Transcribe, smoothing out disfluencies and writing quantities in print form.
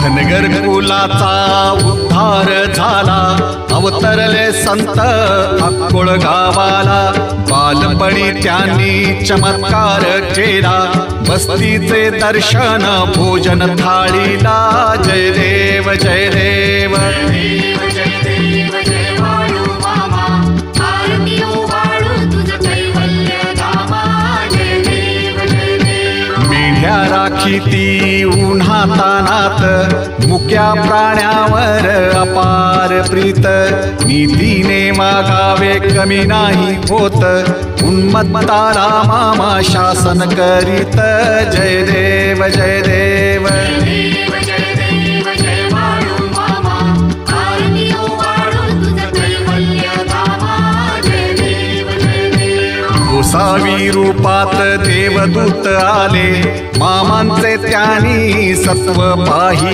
धनगर कुलाचा उद्धार झाला, अवतरले संत अक्कोळ गावाला. बालपणी त्यांनी चमत्कार केला, बस्तीचे दर्शन भोजन थाळीला. जय देव जय देव मेढ्या राखीती उन्हातानात, मुक्या प्राण्यावर अपार प्रीत. नीतीने वागावे कमी नाही होत, उन्मत्ताला मामा शासन करीत. जय देव जय देव गोसावी रूपात देवदूत आले, मामांचे त्यांनी सत्व पाही.